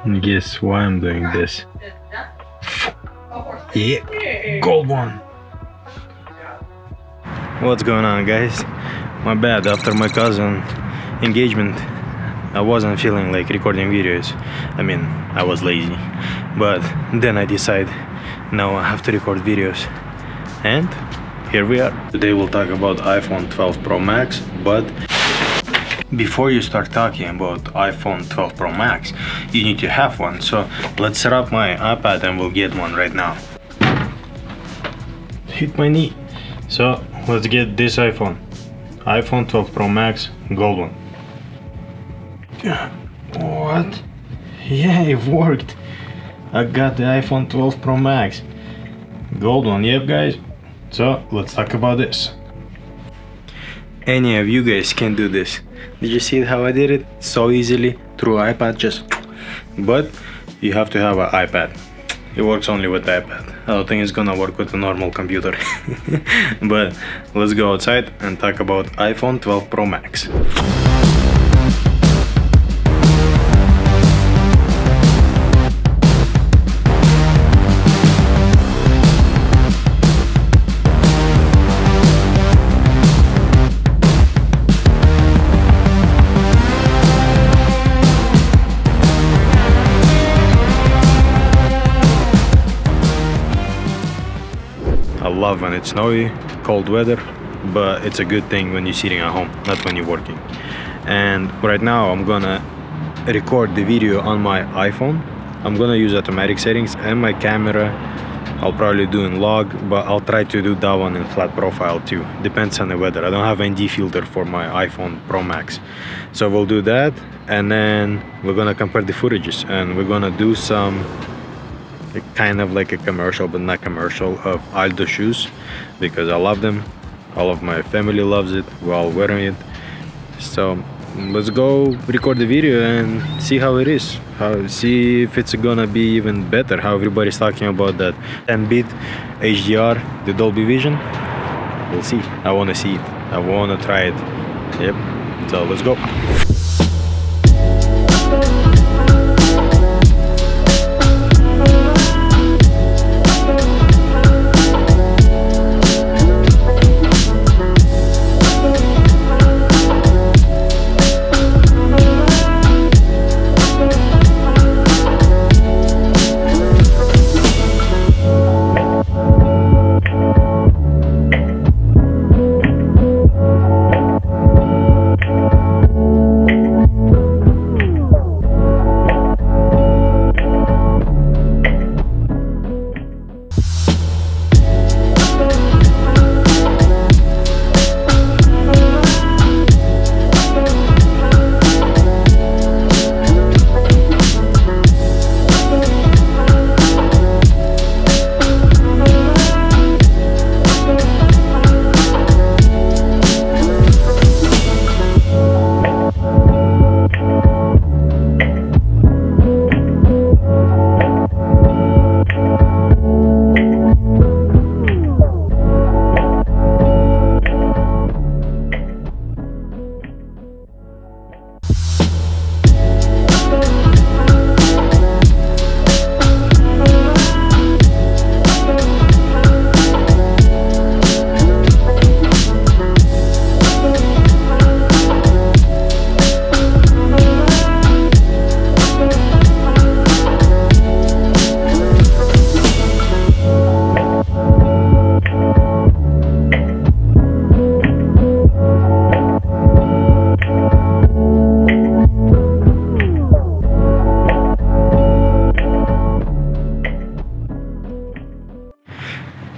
Guess why I'm doing this? Yeah, gold one. What's going on, guys? My bad. After my cousin engagement, I wasn't feeling like recording videos. I mean, I was lazy, but then I decided now I have to record videos, and here we are. Today we'll talk about iPhone 12 Pro Max, but before you start talking about iPhone 12 Pro Max, you need to have one. So let's set up my iPad and we'll get one right now. Hit my knee. So let's get this iPhone 12 Pro Max, gold one. What? Yeah, it worked. I got the iPhone 12 Pro Max, gold one. Yep, guys. So let's talk about this. Any of you guys can do this. Did you see how I did it? So easily through iPad, just. But you have to have an iPad. It works only with the iPad. I don't think it's gonna work with a normal computer. But let's go outside and talk about iPhone 12 Pro Max. I love when it's snowy, cold weather, but it's a good thing when you're sitting at home, not when you're working. And right now I'm gonna record the video on my iPhone. I'm gonna use automatic settings, and my camera I'll probably do in log, but I'll try to do that one in flat profile too. Depends on the weather. I don't have ND filter for my iPhone Pro Max. So we'll do that, and then we're gonna compare the footages, and we're gonna do some kind of like a commercial, but not commercial, of Aldo shoes, because I love them. All of my family loves it. We're all wearing it. So let's go record the video and see how it is. See if it's gonna be even better. How everybody's talking about that 10-bit HDR, the Dolby Vision. We'll see. I wanna see it. I wanna try it. Yep. So let's go.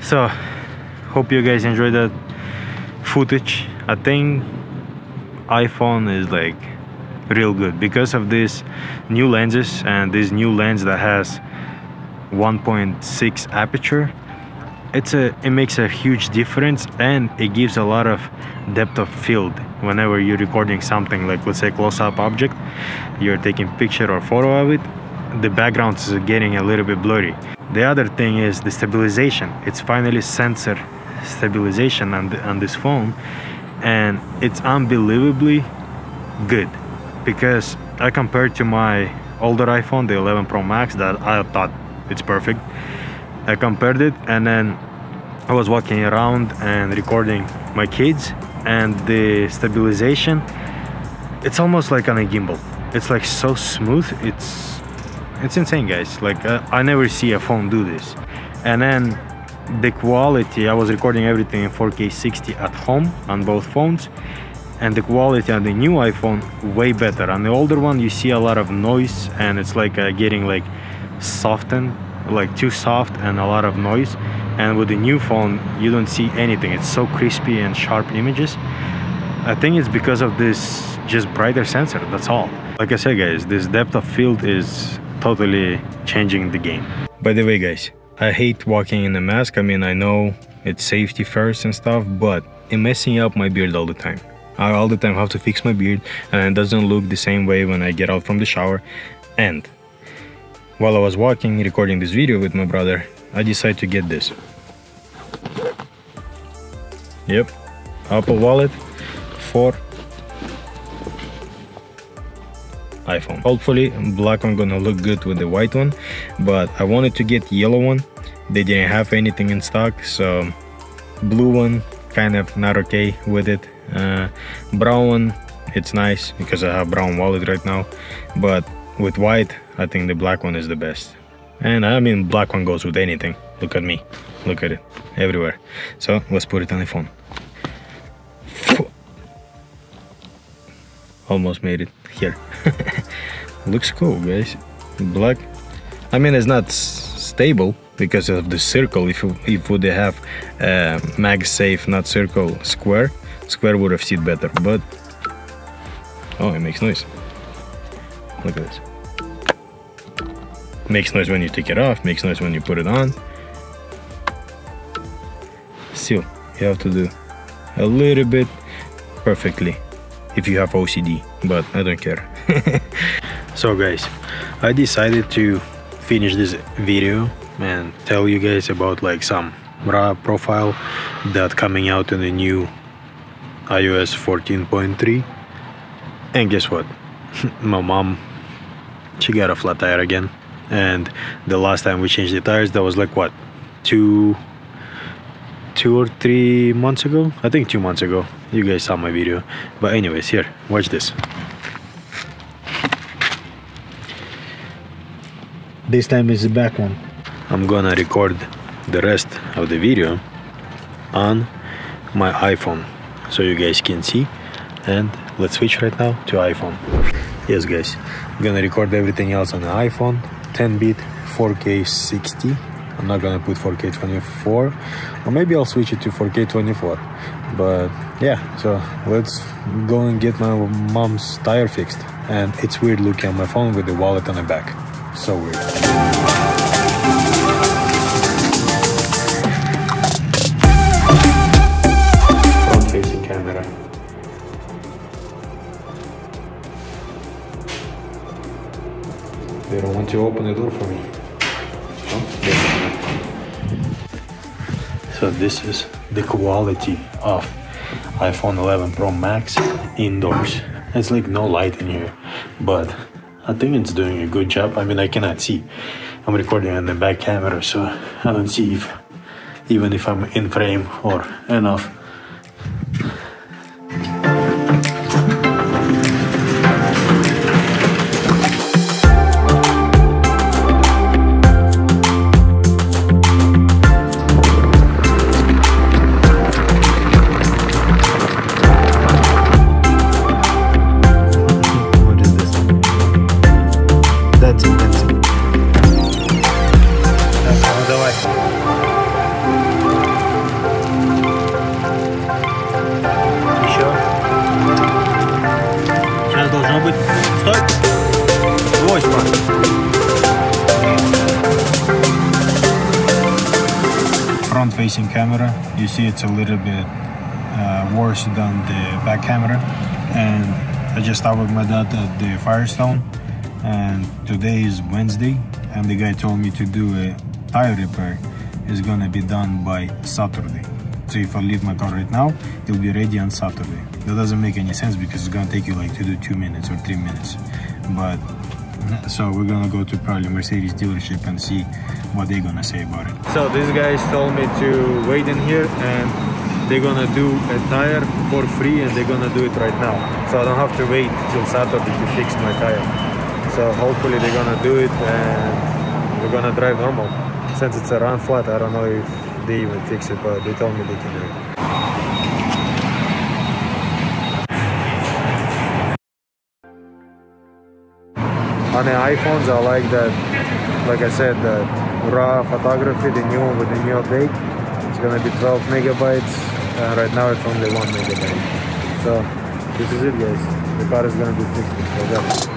So hope you guys enjoyed that footage. I think iPhone is like real good because of these new lenses, and this new lens that has 1.6 aperture. It makes a huge difference, and it gives a lot of depth of field whenever you're recording something like, let's say, close-up object, you're taking picture or photo of it, the background is getting a little bit blurry. The other thing is the stabilization. It's finally sensor stabilization on this phone, and it's unbelievably good, because I compared to my older iPhone, the 11 Pro Max, that I thought it's perfect. I compared it, and then I was walking around and recording my kids, and the stabilization, it's almost like on a gimbal. It's like so smooth. It's insane, guys. Like I never see a phone do this. And then the quality, I was recording everything in 4K 60 at home on both phones, and the quality on the new iPhone way better. On the older one you see a lot of noise, and it's like getting like softened, like too soft, and a lot of noise. And with the new phone you don't see anything. It's so crispy and sharp images. I think it's because of this just brighter sensor, that's all. Like I said, guys, this depth of field is totally changing the game. By the way, guys, I hate walking in a mask. I mean, I know it's safety first and stuff, but it's messing up my beard all the time. I all the time have to fix my beard, and it doesn't look the same way when I get out from the shower. And while I was walking, recording this video with my brother, I decided to get this. Yep, Apple Wallet for iPhone. Hopefully black one gonna look good with the white one, but I wanted to get yellow one. They didn't have anything in stock, so blue one kind of not okay with it. Brown one, it's nice because I have brown wallet right now, but with white I think the black one is the best. And I mean, black one goes with anything. Look at me, look at it everywhere. So let's put it on the phone. Almost made it here. Looks cool, guys. Black. I mean, it's not stable because of the circle. If would they have MagSafe, not circle, square would have seen better. But oh, it makes noise. Look at this. Makes noise when you take it off. Makes noise when you put it on. Still, you have to do a little bit perfectly if you have OCD, but I don't care. So guys, I decided to finish this video and tell you guys about like some raw profile that coming out in the new iOS 14.3. And guess what? My mom, she got a flat tire again, and the last time we changed the tires, that was like what, two or 3 months ago? I think 2 months ago. You guys saw my video. But anyways, here, watch this. This time is the back one. I'm gonna record the rest of the video on my iPhone so you guys can see. And let's switch right now to iPhone. Yes guys, I'm gonna record everything else on the iPhone. 10-bit 4K 60. I'm not gonna put 4K 24, or maybe I'll switch it to 4K 24. But yeah, so let's go and get my mom's tire fixed. And it's weird looking on my phone with the wallet on the back. So weird. Front facing camera. They don't want to open the door for me. So this is the quality of iPhone 11 Pro Max indoors. It's like no light in here, but I think it's doing a good job. I mean, I cannot see. I'm recording on the back camera, so I don't see even if I'm in frame or enough. Front-facing camera, you see it's a little bit worse than the back camera. And I just stopped with my dad at the Firestone, and today is Wednesday, and the guy told me to do a tire repair. It's gonna be done by Saturday. So if I leave my car right now, it'll be ready on Saturday. That doesn't make any sense because it's gonna take you like to do 2 minutes or 3 minutes. But So we're gonna go to probably Mercedes dealership and see what they're gonna say about it. So these guys told me to wait in here and they're gonna do a tire for free, and they're gonna do it right now. So I don't have to wait till Saturday to fix my tire. So hopefully they're gonna do it and we're gonna drive normal. Since it's a run flat, I don't know if they even fix it, but they told me they can do it. On the iPhones, I like that, like I said, the raw photography, the new one with the new update. It's gonna be 12 megabytes, and right now it's only 1 megabyte. So this is it, guys. The car is gonna be fixed.